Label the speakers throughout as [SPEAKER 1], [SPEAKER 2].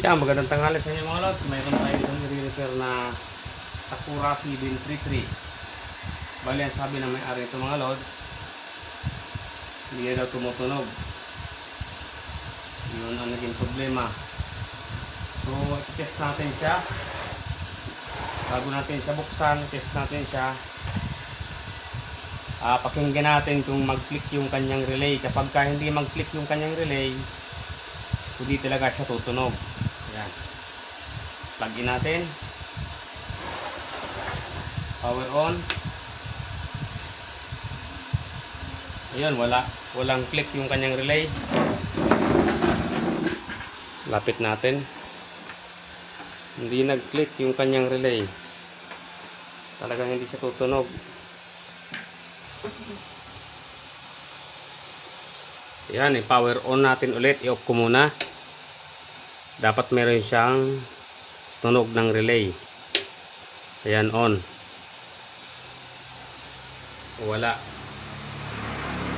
[SPEAKER 1] Yan, magandang tanghali sa inyo mga lods. Mayroon tayo itong i-repair na Sakura 733. Bali, ang sabi ng may-ari ito mga lods, hindi na daw tumutunog. Yun ang naging problema. So, i-test natin siya. Bago natin siya buksan, test natin siya. Pakinggan natin kung mag-click yung kanyang relay. Kapag hindi mag-click yung kanyang relay, hindi talaga siya tutunog. Ayan. Plug in natin. Power on. Ayun, walang click yung kanyang relay. Lapit natin. Hindi nag-click yung kanyang relay. Talagang hindi siya tutunog. Ayan, i-power on natin ulit. I-off ko muna. Dapat meron siyang tunog ng relay. Ayan, on. Wala.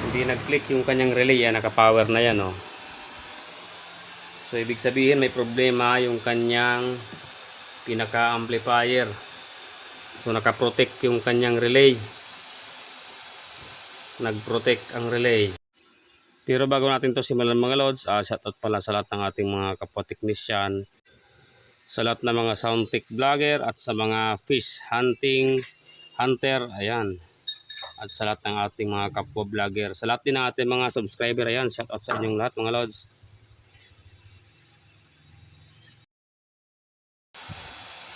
[SPEAKER 1] Hindi nag-click yung kanyang relay. Yan, naka-power na yan, oh. So, ibig sabihin may problema yung kanyang pinaka-amplifier. So, naka-protect yung kanyang relay. Nag-protect ang relay. Pero bago natin to simulan mga lods, shoutout pala sa lahat ng ating mga kapwa technician, sa lahat ng mga sound tech vlogger at sa mga fish hunting hunter, ayan, at sa lahat ng ating mga kapwa vlogger, sa lahat din ng ating mga subscriber, ayan, shoutout sa inyong lahat mga lods.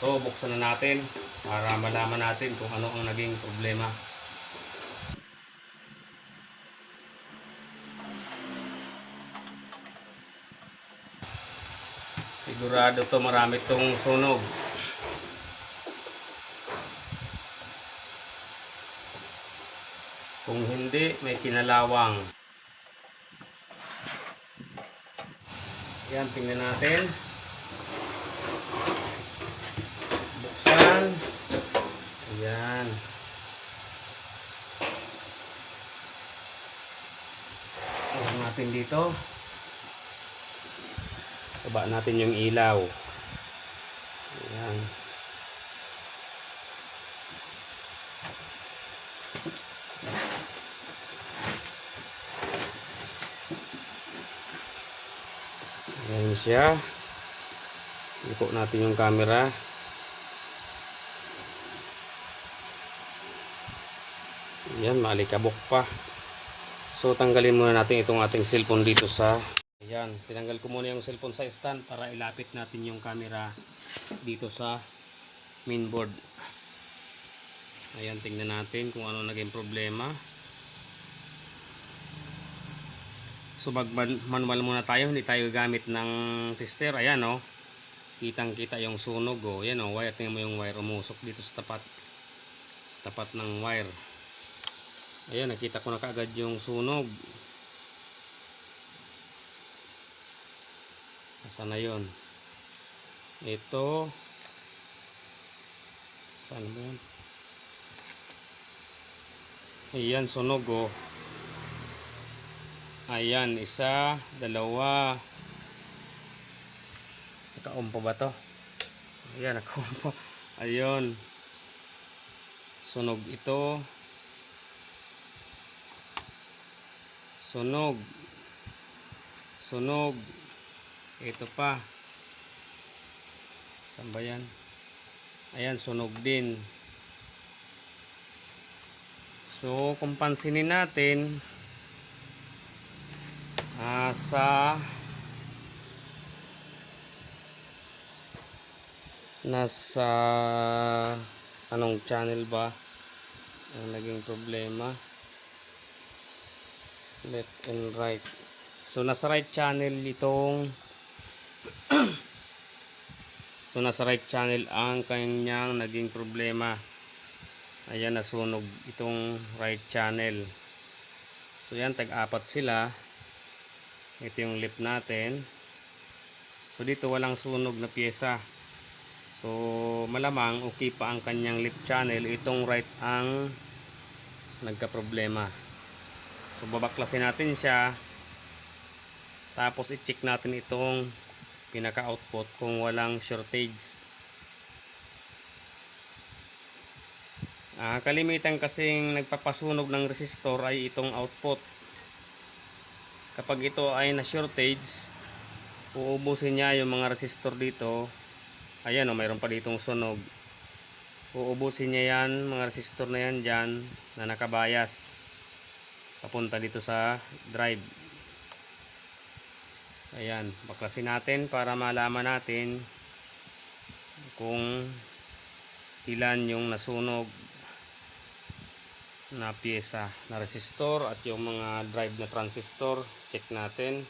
[SPEAKER 1] So buksan na natin para malaman natin kung ano ang naging problema. Sigurado to marami tong sunog. Kung hindi, may kinalawang. Yan, tingnan natin. Buksan. Ayan. Ayan natin dito. Baba natin yung ilaw. Ayan. Ayan siya. Liko natin yung camera. Ayan, maalikabok pa. So tanggalin muna natin itong ating cellphone dito sa... Ayan, tinanggal ko muna yung cellphone sa stand para ilapit natin yung camera dito sa mainboard. Ayan, tingnan natin kung ano naging problema. So manual muna tayo, hindi tayo gamit ng tester. Ayan, oh. Kitang kita yung sunog, oh. Ayan, oh, wire. Tingnan mo yung wire umusok dito sa tapat ng wire. Ayan, nakita ko na kaagad yung sunog. Saan na yun? Ito. Saan ba yun? Ayan, sunog, oh. Ayan, isa, dalawa. Nakaumpo ba to? Ayan, nakaumpo. Ayun. Sunog ito. Sunog. Sunog. Ito pa. Saan ba yan? Ayan, sunog din. So, kung pansinin natin, nasa anong channel ba ang naging problema? Left and right. So, nasa right channel itong so, nasa right channel ang kanyang naging problema. Ayan, nasunog itong right channel. So, yan, tag-apat sila. Ito yung lip natin. So, dito walang sunog na pyesa. So, malamang okay pa ang kanyang lip channel. Itong right ang nagka-problema. So, babaklasin natin siya. Tapos, i-check natin itong pinaka output kung walang shortage. Kalimitan kasing nagpapasunog ng resistor ay itong output. Kapag ito ay na shortage, uubusin niya yung mga resistor dito. Ayan o, mayroon pa ditong sunog. Uubusin niya yan, mga resistor na yan dyan na nakabayas papunta dito sa drive. Ayan, baklasin natin para malaman natin kung ilan yung nasunog na pyesa na resistor at yung mga drive na transistor. Check natin.